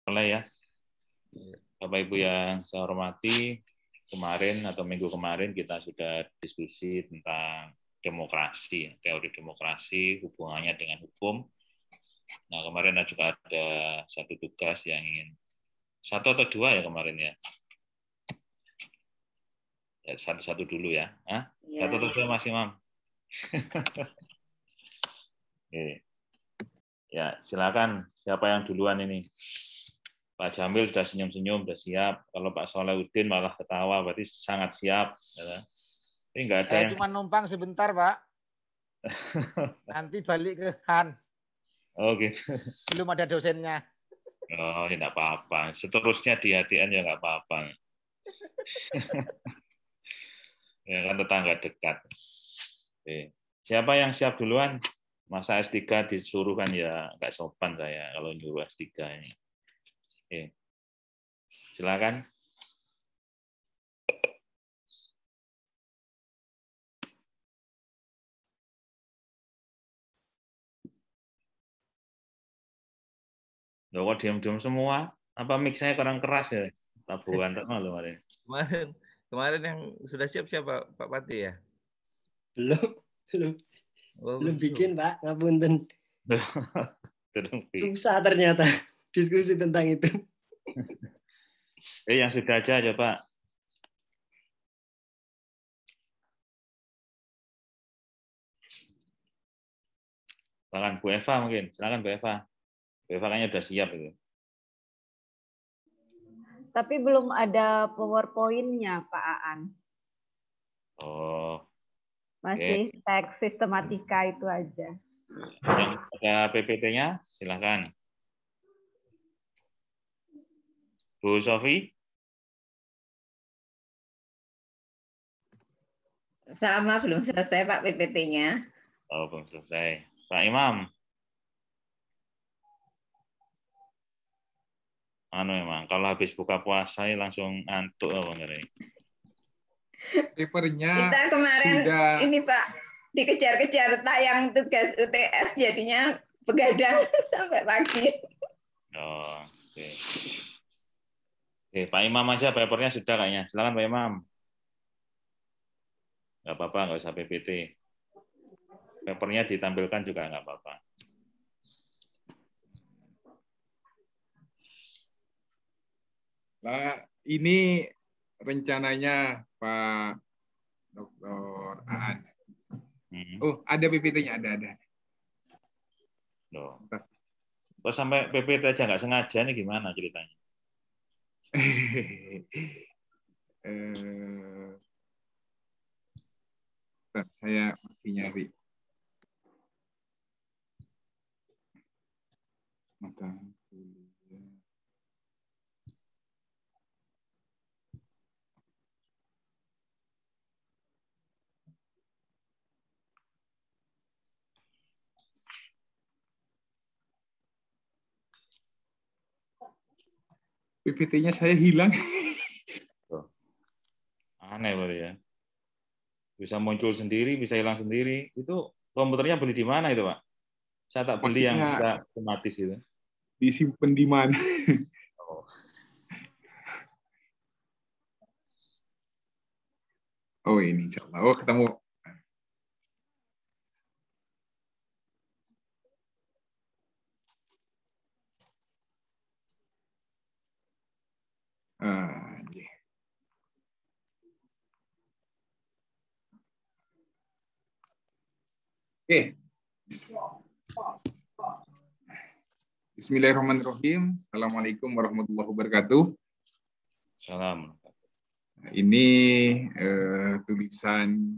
Mulai ya, Bapak Ibu yang saya hormati, kemarin atau minggu kemarin kita sudah diskusi tentang demokrasi, teori demokrasi, hubungannya dengan hukum. Nah, kemarin juga ada satu tugas yang ingin, satu atau dua ya kemarin ya? Satu-satu dulu ya. Hah? Ya. Satu atau dua Mas Imam? Oke. Ya, silakan. Siapa yang duluan ini? Pak Jamil sudah senyum-senyum, sudah siap. Kalau Pak Solehudin malah ketawa, berarti sangat siap. Tapi nggak ada yang... cuma numpang sebentar, Pak. Nanti balik ke Han. Oh gitu. Belum ada dosennya. Oh, tidak apa-apa. Seterusnya di HDN ya nggak apa-apa. Ya kan tetangga dekat. Oke. Siapa yang siap duluan? Masa S3 disuruh kan ya nggak sopan saya kalau nyuruh S3 ini. Oke. Silakan. Loh, kok diam-diam semua? Apa mic saya kurang keras ya? Tabuhan tak malu kemarin. Kemarin yang sudah siap siapa Pak Pati ya? Belum bikin Pak, ngapunten. Susah ternyata diskusi tentang itu. Yang sudah aja coba. Silakan Bu Eva mungkin. Silakan Bu Eva. Bu Eva kayaknya sudah siap itu. Tapi belum ada PowerPoint-nya, Pak Aan. Oh. Masih teks sistematika itu aja. Yang ada PPT-nya, silakan. Bu Sofi? Sama, belum selesai Pak PPT-nya. Oh, belum selesai. Pak Imam? Memang kalau habis buka puasa langsung ngantuk apa enggak? Papernya kita kemarin sudah... ini Pak dikejar-kejar tayang tugas UTS jadinya begadang sampai pagi. Oh, oke. Oke, Pak Imam aja papernya sudah kayaknya. Silakan Pak Imam. Nggak apa-apa, nggak usah PPT. Papernya ditampilkan juga nggak apa-apa. Nah, ini rencananya Pak Dr. Aan. Oh, ada PPT-nya, ada. Loh. Kok sampai PPT aja nggak sengaja nih gimana ceritanya? Saya masih nyari. Mata kuliah. PPT-nya saya hilang. Aneh berarti ya. Bisa muncul sendiri, bisa hilang sendiri. Itu komputernya beli di mana itu, Pak? Saya tak beli yang bisa otomatis itu. Disimpan di mana? Oh, ini insya Allah. Oh, ketemu. Oke. Bismillahirrahmanirrahim. Assalamualaikum warahmatullahi wabarakatuh. Salam. Ini tulisan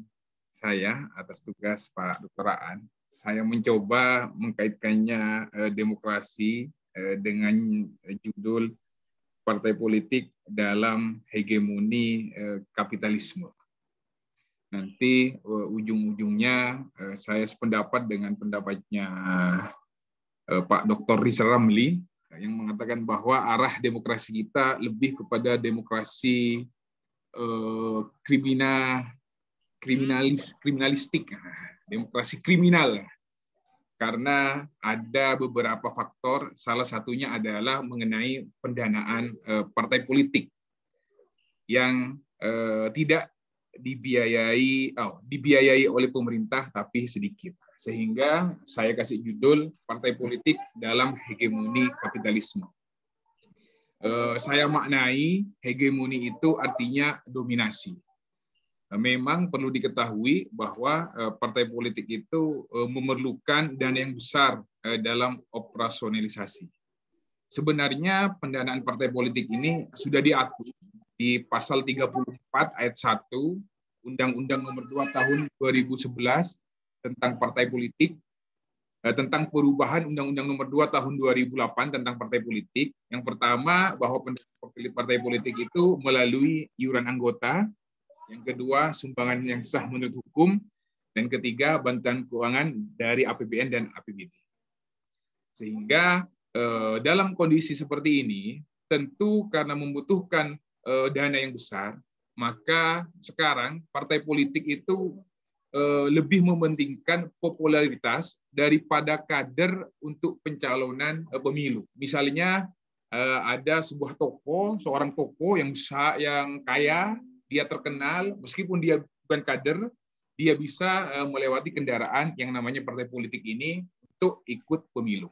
saya atas tugas Pak Dr. Aan. Saya mencoba mengkaitkannya demokrasi dengan judul partai politik dalam hegemoni kapitalisme. Nanti ujung-ujungnya saya sependapat dengan pendapatnya Pak Dr. Rizal Ramli yang mengatakan bahwa arah demokrasi kita lebih kepada demokrasi kriminalistik, demokrasi kriminal. karena ada beberapa faktor, salah satunya adalah mengenai pendanaan partai politik yang tidak dibiayai oleh pemerintah tapi sedikit. Sehingga saya kasih judul partai politik dalam hegemoni kapitalisme. Saya maknai hegemoni itu artinya dominasi. Memang perlu diketahui bahwa partai politik itu memerlukan dana yang besar dalam operasionalisasi. Sebenarnya pendanaan partai politik ini sudah diatur di pasal 34 ayat 1 Undang-Undang Nomor 2 Tahun 2011 tentang partai politik, tentang perubahan Undang-Undang Nomor 2 Tahun 2008 tentang partai politik. Yang pertama, bahwa pendanaan partai politik itu melalui iuran anggota. Yang kedua, sumbangan yang sah menurut hukum. Dan ketiga, bantuan keuangan dari APBN dan APBD. Sehingga dalam kondisi seperti ini, tentu karena membutuhkan dana yang besar, maka sekarang partai politik itu lebih mementingkan popularitas daripada kader untuk pencalonan pemilu. Misalnya ada sebuah tokoh, seorang tokoh yang besar, yang kaya, dia terkenal, meskipun dia bukan kader, dia bisa melewati kendaraan yang namanya partai politik ini untuk ikut pemilu.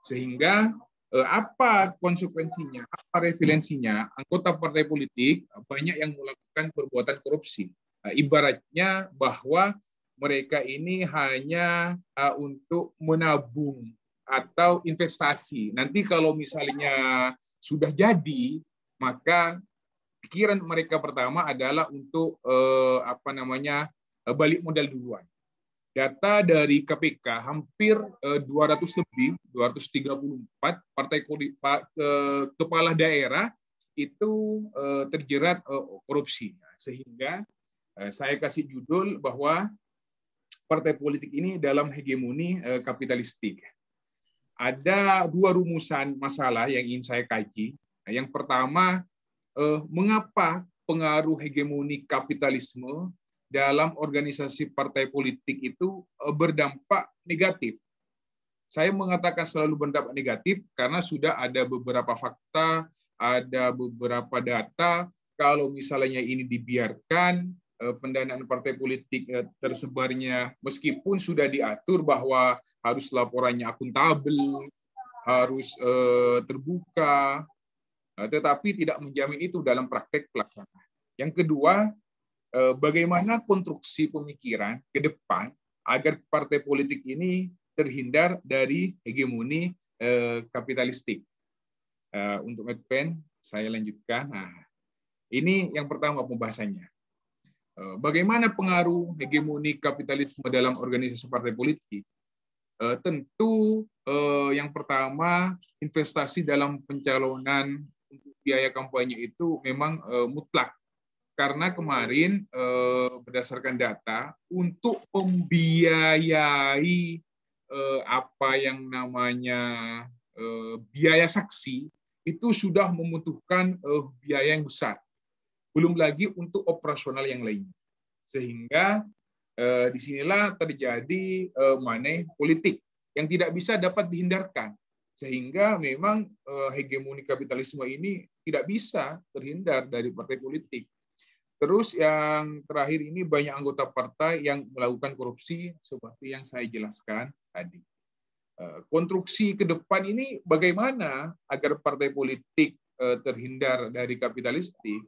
Sehingga apa konsekuensinya, apa referensinya? Anggota partai politik banyak yang melakukan perbuatan korupsi. Ibaratnya bahwa mereka ini hanya untuk menabung atau investasi. Nanti kalau misalnya sudah jadi, maka pikiran mereka pertama adalah untuk balik modal duluan. Data dari KPK hampir 234 partai kepala daerah itu terjerat korupsi. Sehingga saya kasih judul bahwa partai politik ini dalam hegemoni kapitalistik. Ada dua rumusan masalah yang ingin saya kaji. Yang pertama, mengapa pengaruh hegemoni kapitalisme dalam organisasi partai politik itu berdampak negatif. Saya mengatakan selalu berdampak negatif karena sudah ada beberapa fakta, ada beberapa data. Kalau misalnya ini dibiarkan, pendanaan partai politik tersebarnya, meskipun sudah diatur bahwa harus laporannya akuntabel, harus terbuka, tetapi tidak menjamin itu dalam praktek pelaksanaan. Yang kedua, bagaimana konstruksi pemikiran ke depan agar partai politik ini terhindar dari hegemoni kapitalistik. Untuk Medpen, saya lanjutkan. Nah, ini yang pertama pembahasannya. Bagaimana pengaruh hegemoni kapitalisme dalam organisasi partai politik? Tentu yang pertama, investasi dalam pencalonan untuk biaya kampanye itu memang mutlak. Karena kemarin berdasarkan data untuk membiayai apa yang namanya biaya saksi itu sudah membutuhkan biaya yang besar. Belum lagi untuk operasional yang lainnya. Sehingga disinilah terjadi money politik yang tidak bisa dapat dihindarkan. Sehingga memang hegemoni kapitalisme ini tidak bisa terhindar dari partai politik. Terus yang terakhir ini banyak anggota partai yang melakukan korupsi seperti yang saya jelaskan tadi. Konstruksi ke depan ini bagaimana agar partai politik terhindar dari kapitalistik?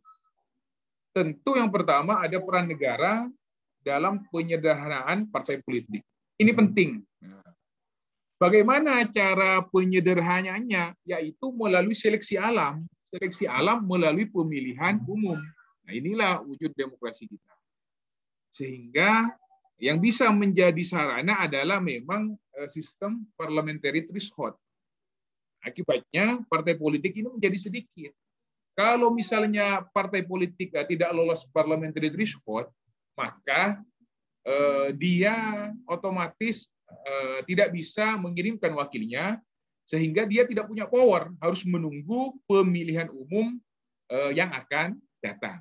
Tentu yang pertama ada peran negara dalam penyederhanaan partai politik. Ini penting. Bagaimana cara penyederhanaannya? Yaitu melalui seleksi alam. Seleksi alam melalui pemilihan umum. Nah, inilah wujud demokrasi kita. Sehingga yang bisa menjadi sarana adalah memang sistem parliamentary threshold. Akibatnya partai politik ini menjadi sedikit. Kalau misalnya partai politik tidak lolos parliamentary threshold, maka dia otomatis tidak bisa mengirimkan wakilnya, sehingga dia tidak punya power, harus menunggu pemilihan umum yang akan datang.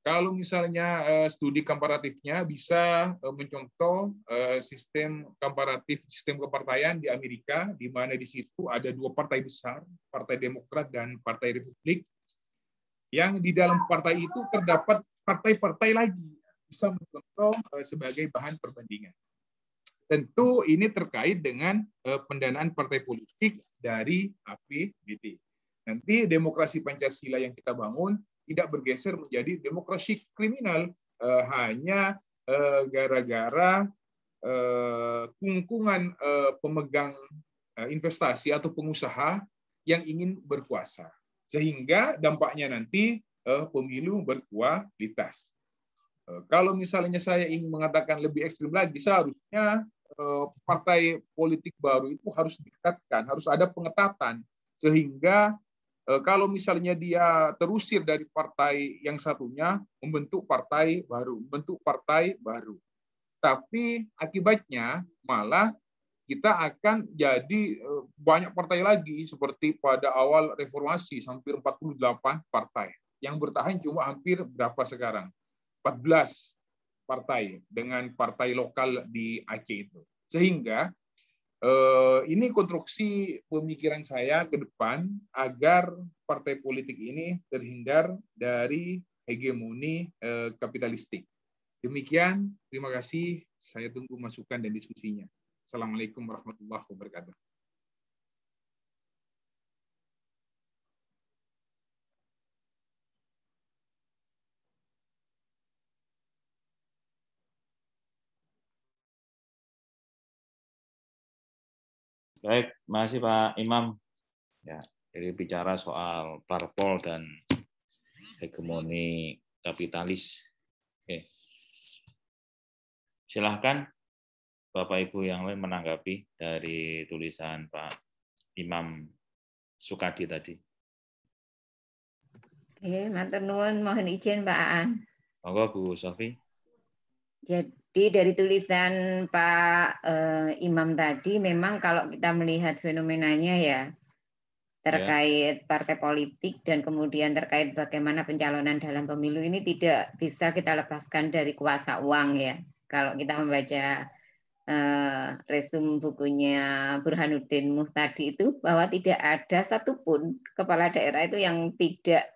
Kalau misalnya studi komparatifnya bisa mencontoh sistem komparatif sistem kepartaian di Amerika, di mana di situ ada dua partai besar, Partai Demokrat dan Partai Republik, yang di dalam partai itu terdapat partai-partai lagi, bisa mencontoh sebagai bahan perbandingan. Tentu ini terkait dengan pendanaan partai politik dari APBD. Nanti demokrasi Pancasila yang kita bangun tidak bergeser menjadi demokrasi kriminal hanya gara-gara kungkungan pemegang investasi atau pengusaha yang ingin berkuasa, sehingga dampaknya nanti pemilu berkualitas. Kalau misalnya saya ingin mengatakan lebih ekstrim lagi, seharusnya partai politik baru itu harus ditingkatkan, harus ada pengetatan, sehingga kalau misalnya dia terusir dari partai yang satunya, membentuk partai baru. Tapi akibatnya malah kita akan jadi banyak partai lagi, seperti pada awal reformasi, hampir 48 partai. Yang bertahan cuma hampir berapa sekarang? 14 partai dengan partai lokal di Aceh itu. Sehingga ini konstruksi pemikiran saya ke depan agar partai politik ini terhindar dari hegemoni kapitalistik. Demikian, terima kasih. Saya tunggu masukan dan diskusinya. Assalamualaikum warahmatullahi wabarakatuh. Baik, terima kasih Pak Imam. Ya, jadi bicara soal parpol dan hegemoni kapitalis. Oke. Silahkan Bapak Ibu yang lain menanggapi dari tulisan Pak Imam Sukadi tadi. Oke, matur nuwun, mohon izin Pak Aan. Monggo Bu Sofi. Jadi dari tulisan Pak Imam tadi, memang kalau kita melihat fenomenanya ya terkait partai politik dan kemudian terkait bagaimana pencalonan dalam pemilu ini tidak bisa kita lepaskan dari kuasa uang ya. Kalau kita membaca resum bukunya Burhanuddin Muhtadi itu, bahwa tidak ada satupun kepala daerah itu yang tidak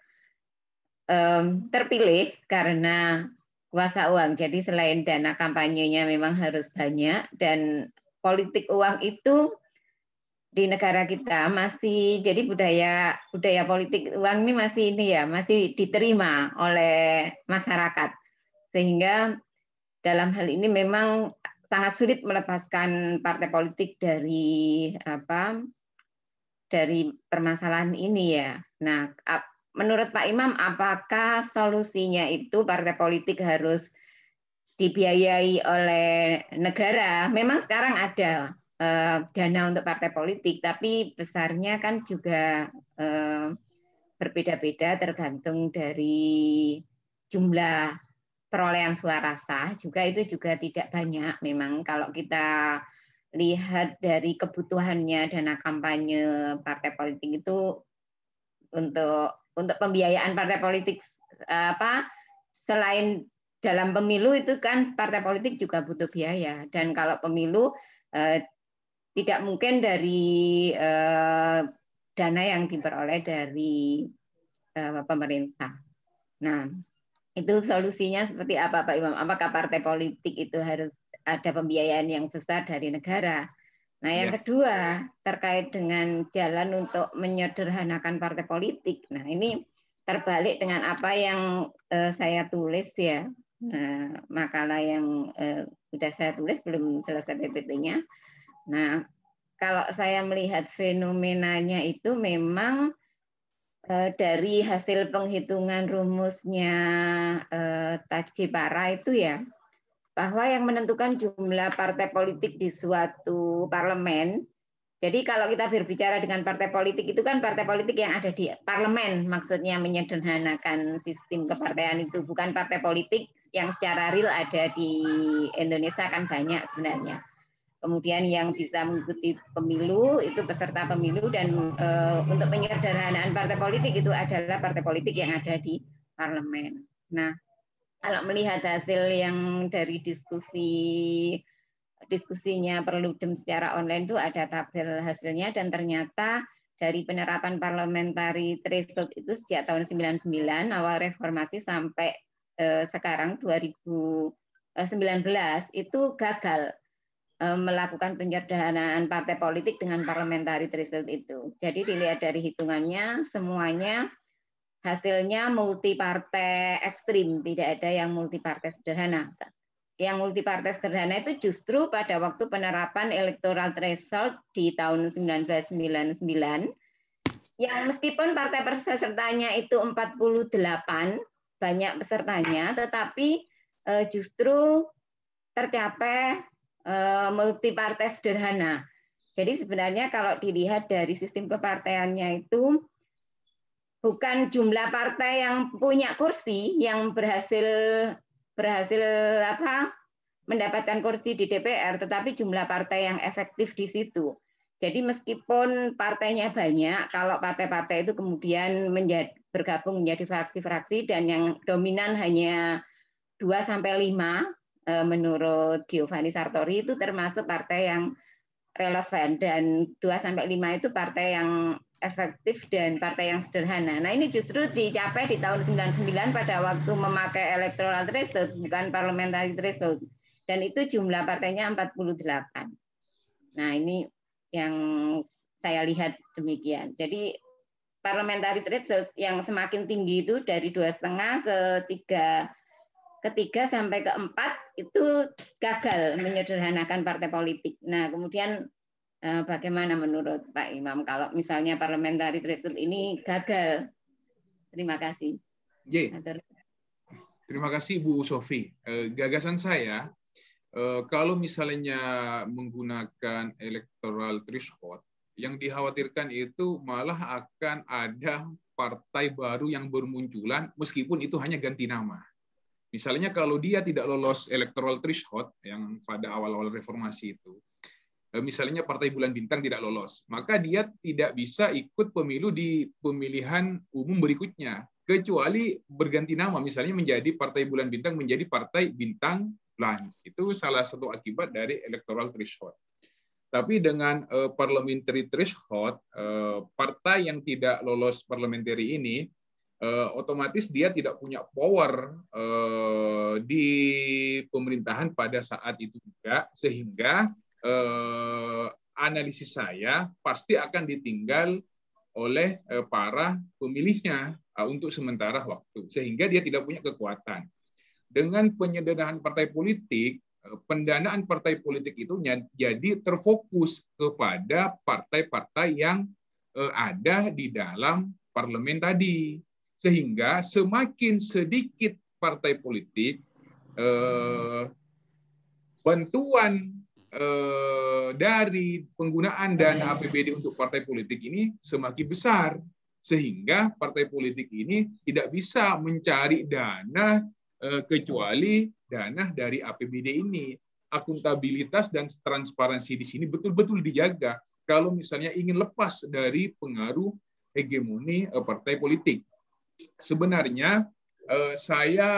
terpilih karena kuasa uang. Jadi selain dana kampanyenya memang harus banyak, dan politik uang itu di negara kita masih, jadi budaya politik uang ini masih diterima oleh masyarakat, sehingga dalam hal ini memang sangat sulit melepaskan partai politik dari permasalahan ini ya. Nah, menurut Pak Imam, apakah solusinya itu partai politik harus dibiayai oleh negara? Memang sekarang ada dana untuk partai politik, tapi besarnya kan juga berbeda-beda tergantung dari jumlah perolehan suara sah. Juga itu juga tidak banyak. Memang kalau kita lihat dari kebutuhannya dana kampanye partai politik itu untuk pembiayaan partai politik selain dalam pemilu itu kan partai politik juga butuh biaya, dan kalau pemilu tidak mungkin dari dana yang diperoleh dari pemerintah. Nah, itu solusinya seperti apa Pak Imam? Apakah partai politik itu harus ada pembiayaan yang besar dari negara? Nah, yang kedua terkait dengan jalan untuk menyederhanakan partai politik. Nah, ini terbalik dengan apa yang saya tulis ya, makalah yang sudah saya tulis belum selesai PPT-nya. Nah, kalau saya melihat fenomenanya itu memang dari hasil penghitungan rumusnya Tajipara itu ya, bahwa yang menentukan jumlah partai politik di suatu parlemen. Jadi kalau kita berbicara dengan partai politik itu kan partai politik yang ada di parlemen, maksudnya menyederhanakan sistem kepartaian itu, bukan partai politik yang secara real ada di Indonesia kan banyak sebenarnya. Kemudian yang bisa mengikuti pemilu itu peserta pemilu, dan untuk penyederhanaan partai politik itu adalah partai politik yang ada di parlemen. Nah, kalau melihat hasil yang dari diskusinya Perludem secara online itu ada tabel hasilnya, dan ternyata dari penerapan parliamentary threshold itu sejak tahun 99 awal reformasi sampai sekarang 2019 itu gagal melakukan penyederhanaan partai politik dengan parliamentary threshold itu. Jadi dilihat dari hitungannya semuanya hasilnya multi partai ekstrim, tidak ada yang multi partai sederhana. Yang multi partai sederhana itu justru pada waktu penerapan electoral threshold di tahun 1999, yang meskipun partai pesertanya itu 48, banyak pesertanya, tetapi justru tercapai multi partai sederhana. Jadi sebenarnya kalau dilihat dari sistem kepartaiannya itu bukan jumlah partai yang punya kursi yang berhasil mendapatkan kursi di DPR, tetapi jumlah partai yang efektif di situ. Jadi meskipun partainya banyak, kalau partai-partai itu kemudian bergabung menjadi fraksi-fraksi dan yang dominan hanya 2-5 menurut Giovanni Sartori itu termasuk partai yang relevan, dan 2-5 itu partai yang efektif dan partai yang sederhana. Nah, ini justru dicapai di tahun 99 pada waktu memakai electoral threshold, bukan parliamentary threshold. Dan itu jumlah partainya 48. Nah, ini yang saya lihat demikian. Jadi parliamentary threshold yang semakin tinggi itu dari 2,5 ke 3 sampai ke 4 itu gagal menyederhanakan partai politik. Nah, kemudian bagaimana menurut Pak Imam kalau misalnya parliamentary threshold ini gagal? Terima kasih. Terima kasih Bu Sofi. Gagasan saya, kalau misalnya menggunakan electoral threshold, yang dikhawatirkan itu malah akan ada partai baru yang bermunculan meskipun itu hanya ganti nama. Misalnya kalau dia tidak lolos electoral threshold yang pada awal-awal reformasi itu, misalnya Partai Bulan Bintang tidak lolos, maka dia tidak bisa ikut pemilu di pemilihan umum berikutnya, kecuali berganti nama, misalnya menjadi Partai Bulan Bintang menjadi Partai Bintang Bulan. Itu salah satu akibat dari electoral threshold. Tapi dengan parliamentary threshold, partai yang tidak lolos parliamentary ini otomatis dia tidak punya power di pemerintahan pada saat itu juga, sehingga analisis saya pasti akan ditinggal oleh para pemilihnya untuk sementara waktu, sehingga dia tidak punya kekuatan. Dengan penyederhanaan partai politik, pendanaan partai politik itu jadi terfokus kepada partai-partai yang ada di dalam parlemen tadi. Sehingga semakin sedikit partai politik, bantuan dari penggunaan dana APBD untuk partai politik ini semakin besar. Sehingga partai politik ini tidak bisa mencari dana kecuali dana dari APBD ini. Akuntabilitas dan transparansi di sini betul-betul dijaga kalau misalnya ingin lepas dari pengaruh hegemoni partai politik. Sebenarnya saya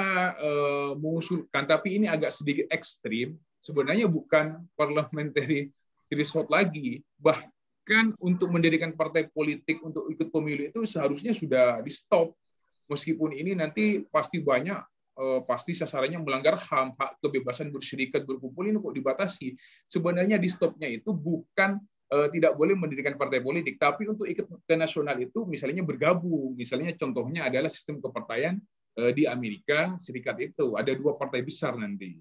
mengusulkan, tapi ini agak sedikit ekstrim, sebenarnya bukan parliamentary threshold lagi. Bahkan untuk mendirikan partai politik untuk ikut pemilu itu seharusnya sudah di-stop. Meskipun ini nanti pasti banyak, pasti sasarannya melanggar HAM, hak kebebasan berserikat, berkumpul, ini kok dibatasi. Sebenarnya di-stopnya itu bukan tidak boleh mendirikan partai politik, tapi untuk ikut ke nasional itu misalnya bergabung. Misalnya contohnya adalah sistem kepartaian di Amerika Serikat itu. Ada 2 partai besar nanti.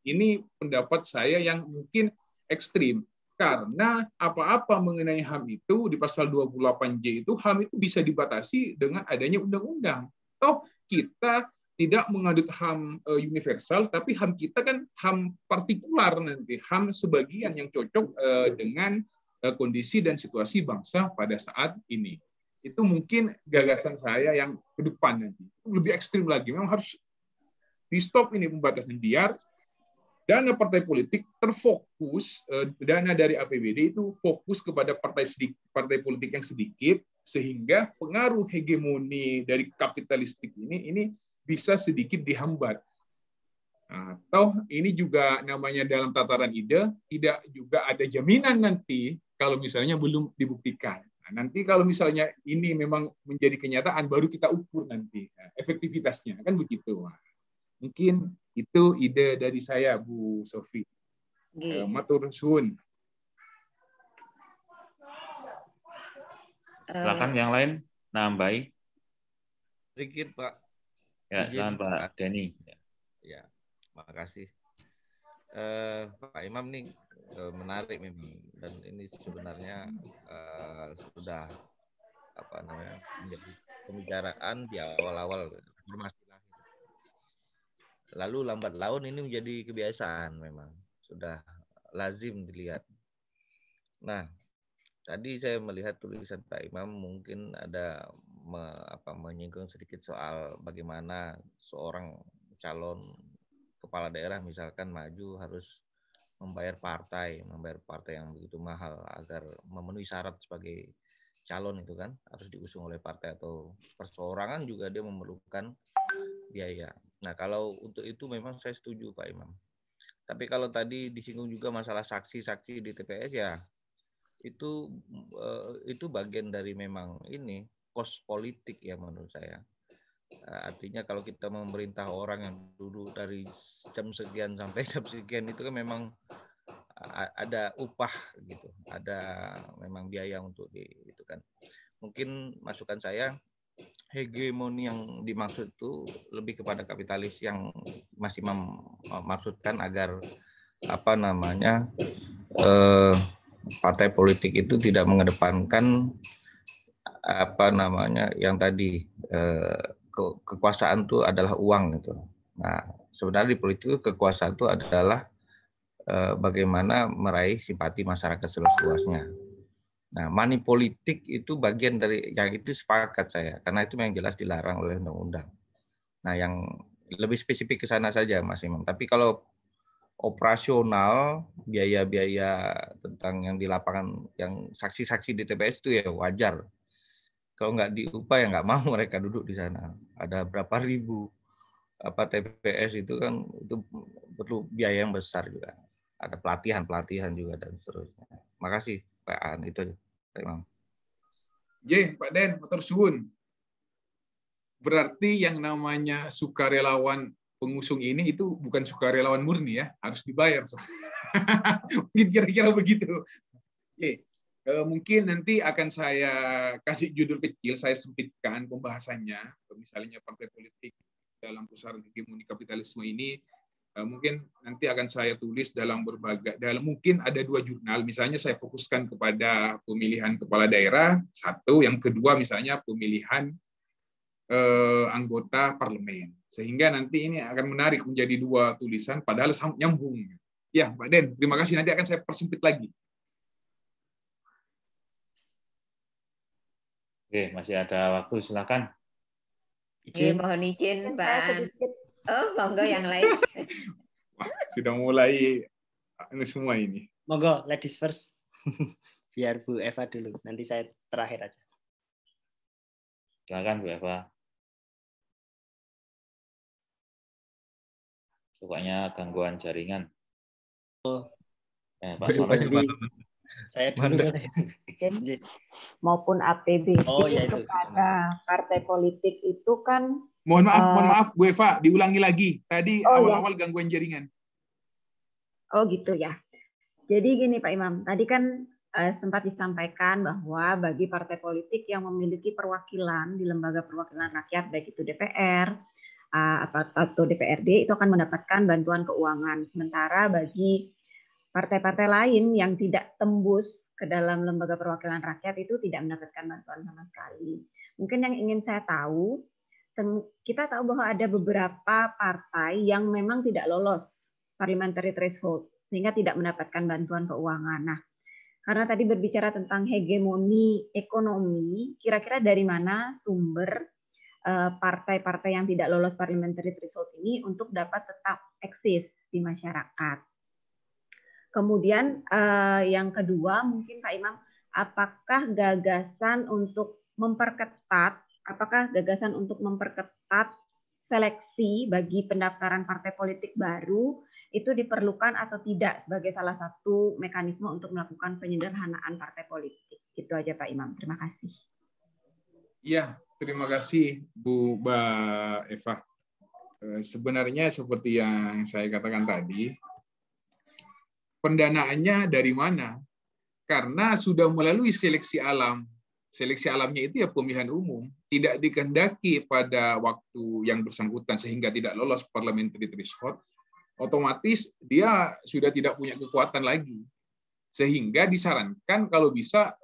Ini pendapat saya yang mungkin ekstrim. Karena apa-apa mengenai HAM itu di pasal 28J itu, HAM itu bisa dibatasi dengan adanya undang-undang. Toh kita tidak mengadut HAM universal, tapi HAM kita kan HAM partikular nanti, HAM sebagian yang cocok dengan kondisi dan situasi bangsa pada saat ini. Itu mungkin gagasan saya yang ke depan nanti. Lebih ekstrim lagi, memang harus di-stop ini pembatasan, biar dana partai politik terfokus, dana dari APBD itu fokus kepada partai politik yang sedikit, sehingga pengaruh hegemoni dari kapitalistik ini bisa sedikit dihambat. Nah, toh ini juga namanya dalam tataran ide, tidak juga ada jaminan nanti kalau misalnya belum dibuktikan. Nah, nanti kalau misalnya ini memang menjadi kenyataan, baru kita ukur nanti efektivitasnya, kan begitu. Nah, mungkin itu ide dari saya, Bu Sofi. Matur suwun. Silakan yang lain nambahi. Sedikit Pak. Ya, silakan Pak Denny. Ya, makasih. Pak Imam nih menarik memang, dan ini sebenarnya sudah menjadi pembicaraan di awal-awal reformasi. Lalu lambat laun ini menjadi kebiasaan, memang sudah lazim dilihat. Nah, tadi saya melihat tulisan Pak Imam mungkin ada menyinggung sedikit soal bagaimana seorang calon kepala daerah misalkan maju harus membayar partai yang begitu mahal agar memenuhi syarat sebagai calon, itu kan harus diusung oleh partai, atau perseorangan juga dia memerlukan biaya. Nah, kalau untuk itu memang saya setuju Pak Imam. Tapi kalau tadi disinggung juga masalah saksi-saksi di TPS, ya itu bagian dari memang ini kos politik ya menurut saya. Artinya kalau kita memerintah orang yang duduk dari jam sekian sampai jam sekian, itu kan memang ada upah gitu, ada memang biaya untuk itu kan. Mungkin masukan saya, hegemoni yang dimaksud itu lebih kepada kapitalis yang masih memaksudkan agar partai politik itu tidak mengedepankan yang tadi kekuasaan itu adalah uang gitu. Nah, sebenarnya di politik itu kekuasaan itu adalah bagaimana meraih simpati masyarakat seluas-luasnya. Nah, money politik itu bagian dari yang itu, sepakat saya, karena itu yang jelas dilarang oleh undang-undang. Nah, yang lebih spesifik ke sana saja Mas Imam. Tapi kalau operasional, biaya-biaya tentang yang di lapangan, yang saksi-saksi di TPS itu ya wajar. Kalau nggak diupah ya nggak mau mereka duduk di sana. Ada berapa ribu TPS itu kan, itu perlu biaya yang besar juga. Ada pelatihan juga dan seterusnya. Makasih Pak An, itu Pak Imam. Pak Den, matur suwun. Berarti yang namanya sukarelawan pengusung ini itu bukan sukarelawan murni ya, harus dibayar. Mungkin kira-kira begitu. Oke. Mungkin nanti akan saya kasih judul kecil, saya sempitkan pembahasannya. Misalnya partai politik dalam pusaran hegemoni kapitalisme ini, mungkin nanti akan saya tulis dalam mungkin ada 2 jurnal. Misalnya saya fokuskan kepada pemilihan kepala daerah, satu, yang kedua misalnya pemilihan anggota parlemen. Sehingga nanti ini akan menarik menjadi 2 tulisan, padahal nyambung. Ya, Pak Den, terima kasih. Nanti akan saya persempit lagi. Oke, masih ada waktu, silakan. Mohon izin Pak. Oh, monggo yang lain. Wah, sudah mulai semua ini. Monggo, ladies first. Biar Bu Eva dulu, nanti saya terakhir aja. Silakan Bu Eva. Sukanya gangguan jaringan. Pak Saya dulu. Maupun APBD ya kepada partai politik itu kan. Mohon maaf Bu Eva, diulangi lagi. Tadi awal-awal gangguan jaringan. Oh gitu ya. Jadi gini Pak Imam, tadi kan sempat disampaikan bahwa bagi partai politik yang memiliki perwakilan di lembaga perwakilan rakyat, baik itu DPR atau DPRD, itu akan mendapatkan bantuan keuangan. Sementara bagi partai-partai lain yang tidak tembus ke dalam lembaga perwakilan rakyat itu tidak mendapatkan bantuan sama sekali. Mungkin yang ingin saya tahu, kita tahu bahwa ada beberapa partai yang memang tidak lolos parliamentary threshold sehingga tidak mendapatkan bantuan keuangan. Nah, karena tadi berbicara tentang hegemoni ekonomi, kira-kira dari mana sumber partai-partai yang tidak lolos parliamentary threshold ini untuk dapat tetap eksis di masyarakat? Kemudian yang kedua mungkin Pak Imam, apakah gagasan untuk memperketat seleksi bagi pendaftaran partai politik baru itu diperlukan atau tidak sebagai salah satu mekanisme untuk melakukan penyederhanaan partai politik. Itu aja Pak Imam. Terima kasih. Ya, terima kasih Bu Mbak Eva. Sebenarnya seperti yang saya katakan tadi, pendanaannya dari mana? Karena sudah melalui seleksi alam. Seleksi alamnya itu ya pemilihan umum, tidak dikehendaki pada waktu yang bersangkutan sehingga tidak lolos parliamentary threshold, otomatis dia sudah tidak punya kekuatan lagi. Sehingga disarankan kalau bisa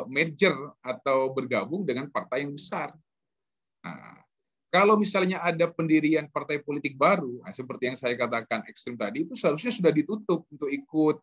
merger atau bergabung dengan partai yang besar. Nah, kalau misalnya ada pendirian partai politik baru, seperti yang saya katakan ekstrem tadi, itu seharusnya sudah ditutup untuk ikut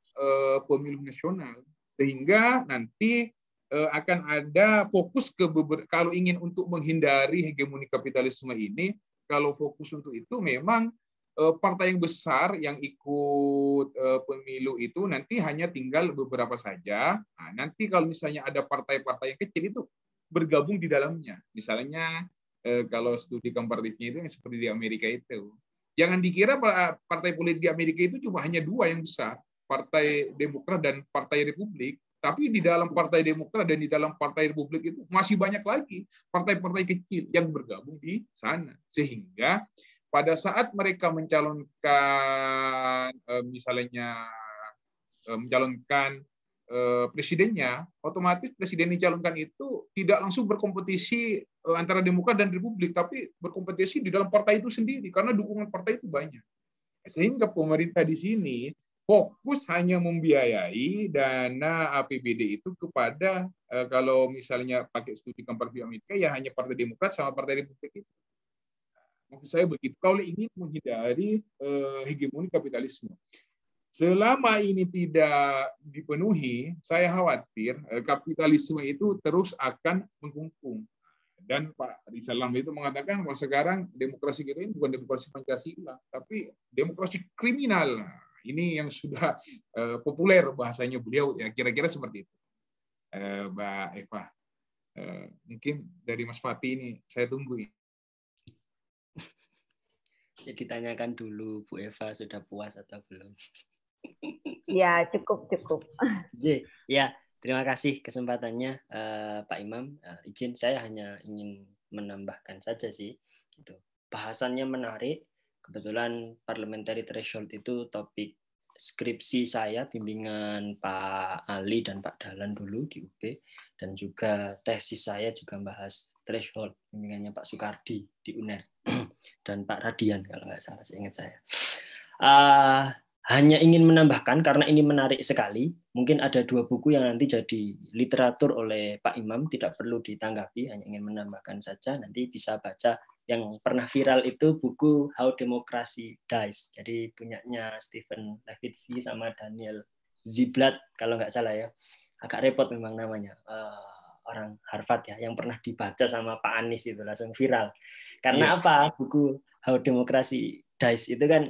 pemilu nasional. Sehingga nanti akan ada fokus ke kalau ingin untuk menghindari hegemoni kapitalisme ini, kalau fokus untuk itu memang partai yang besar yang ikut pemilu itu nanti hanya tinggal beberapa saja. Nah, nanti kalau misalnya ada partai-partai yang kecil itu bergabung di dalamnya. Misalnya kalau studi komparatifnya itu yang seperti di Amerika itu. Jangan dikira partai politik di Amerika itu cuma hanya dua yang besar, Partai Demokrat dan Partai Republik. Tapi di dalam Partai Demokrat dan di dalam Partai Republik itu masih banyak lagi partai-partai kecil yang bergabung di sana. Sehingga pada saat mereka mencalonkan mencalonkan presidennya, otomatis presiden yang dicalonkan itu tidak langsung berkompetisi antara Demokrat dan Republik, tapi berkompetisi di dalam partai itu sendiri karena dukungan partai itu banyak. Sehingga pemerintah di sini fokus hanya membiayai dana APBD itu kepada kalau misalnya pakai studi komparatif Amerika ya hanya Partai Demokrat sama Partai Republik itu. Maksud saya begitu. Kalau ingin menghindari hegemoni kapitalisme, selama ini tidak dipenuhi, saya khawatir kapitalisme itu terus akan mengkungkung. Dan Pak Rizal Ramli itu mengatakan bahwa sekarang demokrasi kita ini bukan demokrasi Pancasila, tapi demokrasi kriminal. Ini yang sudah populer bahasanya beliau, ya kira-kira seperti itu. Mbak Eva, mungkin dari Mas Fatih ini saya tunggu. Ya, ditanyakan dulu Bu Eva sudah puas atau belum. Ya, cukup. Ya, terima kasih kesempatannya Pak Imam. Izin saya hanya ingin menambahkan saja sih. Gitu. Bahasannya menarik. Kebetulan parliamentary threshold itu topik skripsi saya, bimbingan Pak Ali dan Pak Dahlan dulu di UB, dan juga tesis saya juga membahas threshold, bimbingannya Pak Soekardi di UNER dan Pak Radian kalau nggak salah, seingat saya. Hanya ingin menambahkan karena ini menarik sekali, mungkin ada 2 buku yang nanti jadi literatur oleh Pak Imam, tidak perlu ditanggapi, hanya ingin menambahkan saja, nanti bisa baca. Yang pernah viral itu buku How Democracy Dies, jadi punyanya Stephen Levitsky sama Daniel Ziblatt kalau nggak salah ya, agak repot memang namanya, orang Harvard ya, yang pernah dibaca sama Pak Anies itu langsung viral. Karena apa? Buku How Democracy Dies itu kan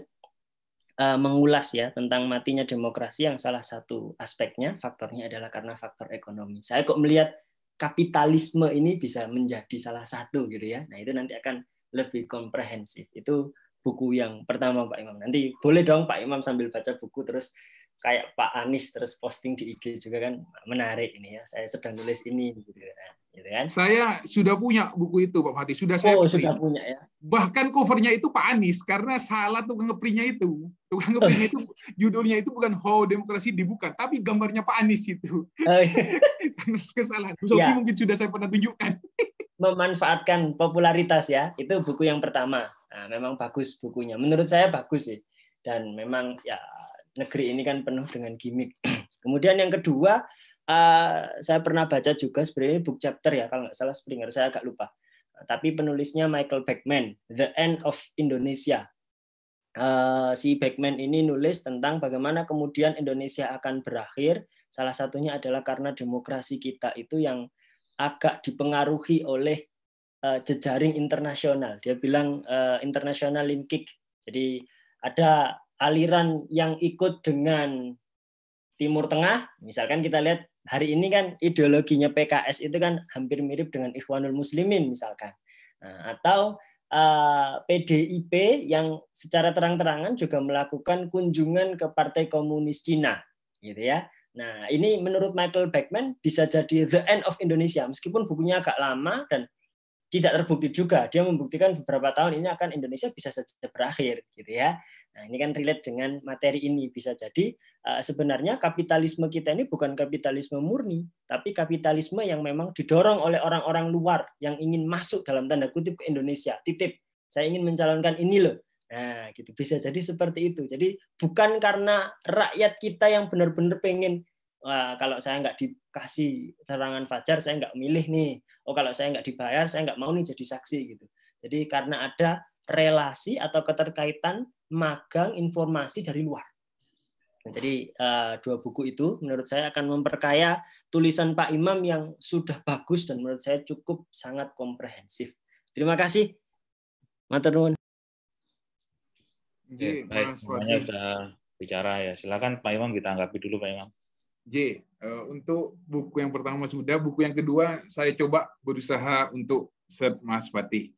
mengulas ya tentang matinya demokrasi, yang salah satu aspeknya, faktornya adalah karena faktor ekonomi. Saya kok melihat kapitalisme ini bisa menjadi salah satu gitu ya. Nah, itu nanti akan lebih komprehensif. Itu buku yang pertama Pak Imam. Nanti boleh dong Pak Imam sambil baca buku terus kayak Pak Anies terus posting di IG juga kan, menarik ini ya. Saya sedang nulis ini gitu kan. Saya sudah punya buku itu Pak Fatih, sudah saya print. Sudah punya ya. Bahkan covernya itu Pak Anies karena salah tukang ngeprintnya itu. Tukang ngeprintnya itu judulnya itu bukan How Demokrasi Dibuka, tapi gambarnya Pak Anies itu. Karena kesalahan. Sophie mungkin sudah saya pernah tunjukkan. Memanfaatkan popularitas ya, itu buku yang pertama. Nah, memang bagus bukunya. Menurut saya bagus sih. Dan memang ya negeri ini kan penuh dengan gimmick. Kemudian yang kedua, saya pernah baca juga sebenarnya book chapter ya, kalau nggak salah Springer, saya agak lupa. Tapi penulisnya Michael Bachmann, The End of Indonesia. Si Bachmann ini nulis tentang bagaimana kemudian Indonesia akan berakhir. Salah satunya adalah karena demokrasi kita itu yang agak dipengaruhi oleh jejaring internasional. Dia bilang international linkage. Jadi ada aliran yang ikut dengan Timur Tengah. Misalkan kita lihat hari ini kan ideologinya PKS itu kan hampir mirip dengan Ikhwanul Muslimin misalkan. Atau PDIP yang secara terang-terangan juga melakukan kunjungan ke Partai Komunis Cina, gitu ya. Nah, ini menurut Michael Bachmann bisa jadi the end of Indonesia, meskipun bukunya agak lama dan tidak terbukti juga. Dia membuktikan beberapa tahun ini akan Indonesia bisa saja berakhir, gitu ya. Nah, ini kan relate dengan materi ini. Bisa jadi sebenarnya kapitalisme kita ini bukan kapitalisme murni, tapi kapitalisme yang memang didorong oleh orang-orang luar yang ingin masuk dalam tanda kutip ke Indonesia. Titip, saya ingin mencalonkan ini loh. Nah, gitu bisa jadi seperti itu. Jadi bukan karena rakyat kita yang benar-benar pengen, kalau saya nggak dikasih serangan fajar, saya nggak milih nih. Oh, kalau saya nggak dibayar, saya nggak mau nih jadi saksi gitu. Jadi karena ada relasi atau keterkaitan magang informasi dari luar. Nah, jadi dua buku itu menurut saya akan memperkaya tulisan Pak Imam yang sudah bagus dan menurut saya cukup sangat komprehensif. Terima kasih. Matur nuwun. Baik, semuanya sudah bicara ya. Silakan Pak Imam, kita anggapi dulu Pak Imam. J, untuk buku yang pertama sudah, buku yang kedua saya coba berusaha untuk set Mas Fatih.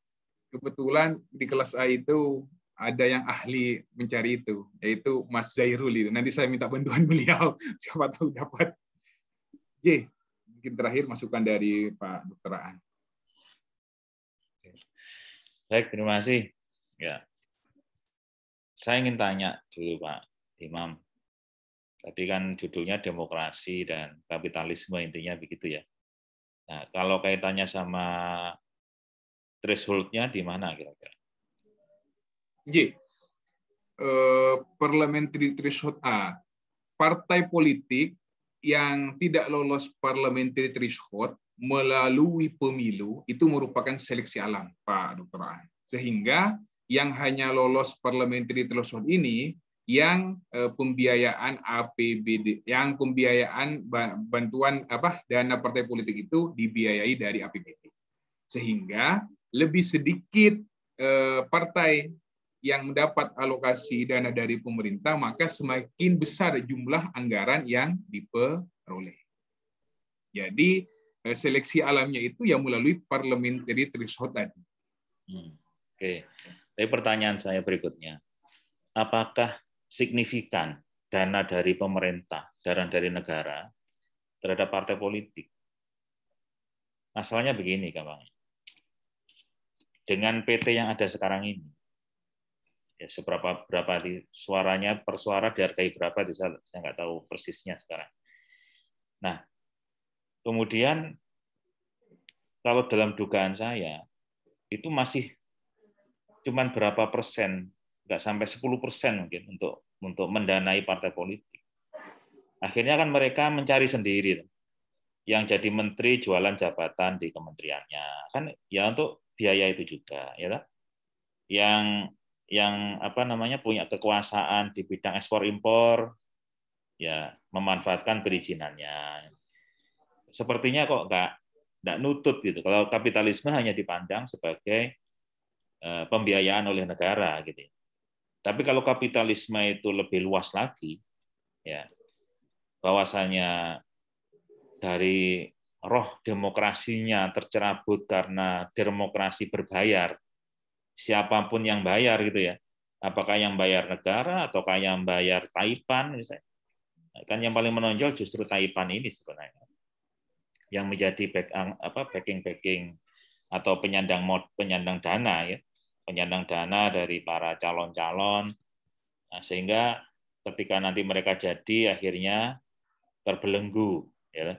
Kebetulan di kelas A itu ada yang ahli mencari itu, yaitu Mas Zairul itu. Nanti saya minta bantuan beliau, siapa tahu dapat. J, mungkin terakhir masukan dari Pak Dr. Aan. Baik, terima kasih. Ya, saya ingin tanya dulu Pak Imam. Tadi kan judulnya demokrasi dan kapitalisme, intinya begitu ya. Nah, kalau kaitannya sama threshold-nya di mana kira-kira? Parliamentary threshold A. Partai politik yang tidak lolos parliamentary threshold melalui pemilu itu merupakan seleksi alam, Pak Dr. Aan. Sehingga yang hanya lolos parliamentary threshold ini yang pembiayaan APBD, yang pembiayaan bantuan dana partai politik itu dibiayai dari APBD, sehingga lebih sedikit partai yang mendapat alokasi dana dari pemerintah, maka semakin besar jumlah anggaran yang diperoleh. Jadi seleksi alamnya itu yang melalui parliamentary threshold tadi. Oke, tapi pertanyaan saya berikutnya, apakah signifikan dana dari pemerintah, dana dari negara terhadap partai politik? Masalahnya begini, gampangnya. Dengan PT yang ada sekarang ini, ya berapa suaranya per suara dihargai berapa, saya nggak tahu persisnya sekarang. Nah, kemudian kalau dalam dugaan saya itu masih cuman berapa persen, nggak sampai 10% mungkin untuk mendanai partai politik. Akhirnya kan mereka mencari sendiri. Yang jadi menteri jualan jabatan di kementeriannya. Kan ya untuk biaya itu juga, ya kan? Yang punya kekuasaan di bidang ekspor impor, ya memanfaatkan perizinannya. Sepertinya kok nggak nutut gitu. Kalau kapitalisme hanya dipandang sebagai pembiayaan oleh negara gitu. Tapi kalau kapitalisme itu lebih luas lagi, ya bahwasanya dari roh demokrasinya tercerabut karena demokrasi berbayar, siapapun yang bayar gitu ya, apakah yang bayar negara ataukah yang bayar Taipan misalnya, kan yang paling menonjol justru Taipan ini sebenarnya, yang menjadi backing atau penyandang dana ya. Penyandang dana dari para calon-calon, nah, sehingga ketika nanti mereka jadi akhirnya terbelenggu ya,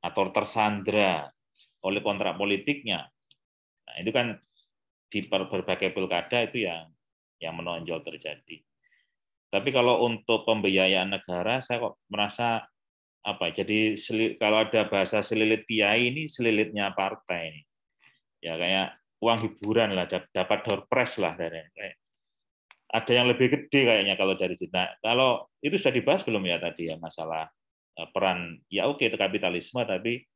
atau tersandra oleh kontrak politiknya. Nah, itu kan di berbagai pilkada itu yang menonjol terjadi. Tapi kalau untuk pembiayaan negara, saya kok merasa jadi kalau ada bahasa selilit kiai ini selilitnya partai ini, ya kayak uang hiburan lah, dapat door prize lah dari ada yang lebih gede kayaknya kalau dari sini. Nah, kalau itu sudah dibahas belum ya tadi ya masalah peran ya oke itu kapitalisme tapi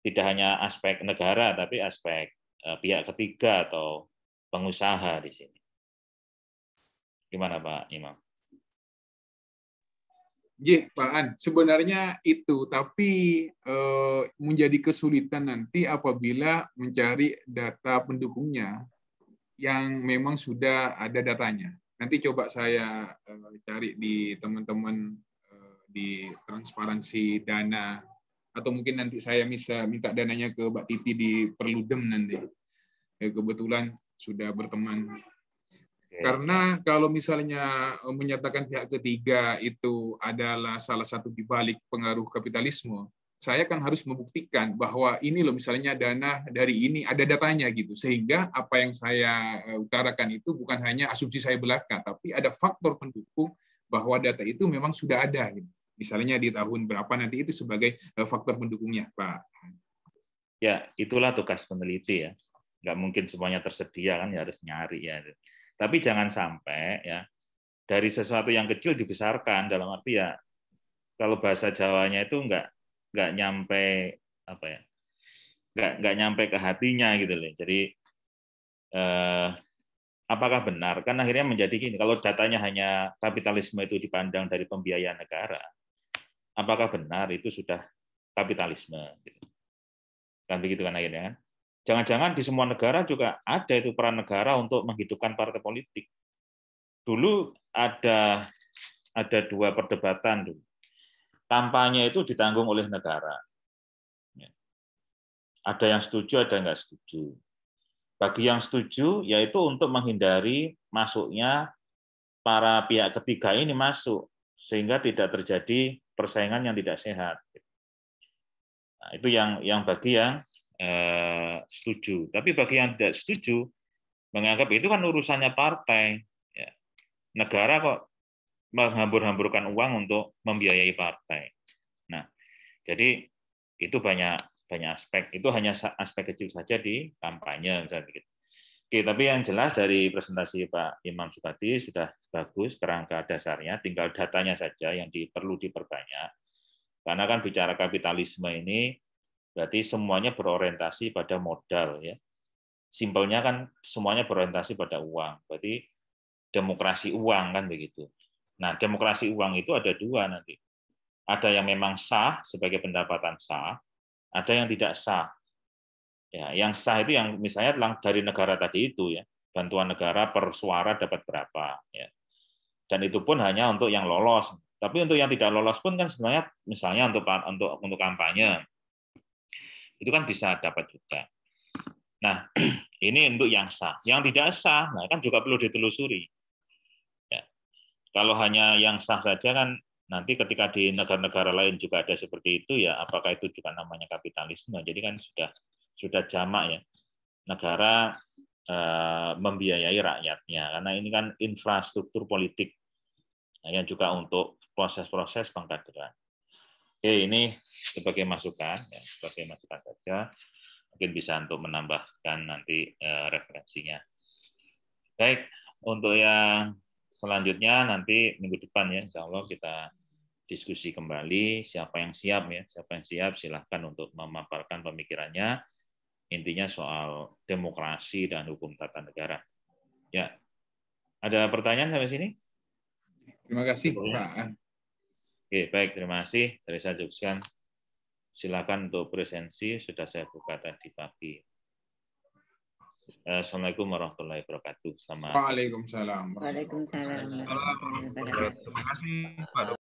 tidak hanya aspek negara tapi aspek pihak ketiga atau pengusaha di sini. Gimana Pak Imam? Pak An, sebenarnya itu, tapi menjadi kesulitan nanti apabila mencari data pendukungnya. yang memang sudah ada datanya. Nanti coba saya cari di teman-teman di transparansi dana, atau mungkin nanti saya bisa minta dananya ke Mbak Titi di Perludem nanti. Kebetulan sudah berteman. Karena kalau misalnya menyatakan pihak ketiga itu adalah salah satu dibalik pengaruh kapitalisme, saya kan harus membuktikan bahwa ini loh misalnya dana dari ini ada datanya gitu, sehingga apa yang saya utarakan itu bukan hanya asumsi saya belaka, tapi ada faktor pendukung bahwa data itu memang sudah ada gitu. Misalnya di tahun berapa nanti itu sebagai faktor pendukungnya, Pak. Ya, itulah tugas peneliti ya. Nggak mungkin semuanya tersedia kan, ya harus nyari ya. Tapi jangan sampai ya dari sesuatu yang kecil dibesarkan, dalam arti ya kalau bahasa Jawanya itu nggak nyampe apa ya, nggak nyampe ke hatinya gitu loh. Jadi apakah benar? Kan akhirnya menjadi gini, kalau datanya hanya kapitalisme itu dipandang dari pembiayaan negara, apakah benar itu sudah kapitalisme? Gitu. Kan begitu kan akhirnya kan? Jangan-jangan di semua negara juga ada itu peran negara untuk menghidupkan partai politik. Dulu ada dua perdebatan dulu. Kampanye itu ditanggung oleh negara. Ada yang setuju, ada yang nggak setuju. Bagi yang setuju, yaitu untuk menghindari masuknya para pihak ketiga ini masuk, sehingga tidak terjadi persaingan yang tidak sehat. Nah, itu yang bagi yang setuju. Tapi bagi yang tidak setuju, menganggap itu kan urusannya partai. Ya. Negara kok menghambur-hamburkan uang untuk membiayai partai. Nah, jadi itu banyak aspek. Itu hanya aspek kecil saja di kampanye, misalnya begitu. Oke, tapi yang jelas dari presentasi Pak Imam Supati sudah bagus kerangka dasarnya, tinggal datanya saja yang perlu diperbanyak. Karena kan bicara kapitalisme ini berarti semuanya berorientasi pada modal ya. Simpelnya kan semuanya berorientasi pada uang. Berarti demokrasi uang kan begitu. Nah, demokrasi uang itu ada dua nanti. Ada yang memang sah sebagai pendapatan sah, ada yang tidak sah. Ya, yang sah itu yang misalnya dari negara tadi itu ya, bantuan negara per suara dapat berapa ya. Dan itu pun hanya untuk yang lolos. Tapi untuk yang tidak lolos pun kan sebenarnya misalnya untuk kampanye itu kan bisa dapat juga. Nah, ini untuk yang sah. Yang tidak sah, nah kan juga perlu ditelusuri. Ya. Kalau hanya yang sah saja kan nanti ketika di negara-negara lain juga ada seperti itu ya, apakah itu juga namanya kapitalisme? Jadi kan sudah jamak ya. Negara membiayai rakyatnya karena ini kan infrastruktur politik. Nah, yang juga untuk proses-proses pengkaderan. Oke, ini sebagai masukan, ya, sebagai masukan saja. Mungkin bisa untuk menambahkan nanti referensinya. Baik, untuk yang selanjutnya nanti minggu depan ya, insya Allah kita diskusi kembali. Siapa yang siap ya, siapa yang siap silahkan untuk memaparkan pemikirannya. Intinya soal demokrasi dan hukum tata negara. Ya, ada pertanyaan sampai sini? Terima kasih, Pak. Oke, baik, terima kasih. Dari saya Joksan. Silakan untuk presensi, sudah saya buka tadi pagi. Assalamualaikum warahmatullahi wabarakatuh. Waalaikumsalam. Waalaikumsalam. Terima kasih, Pak.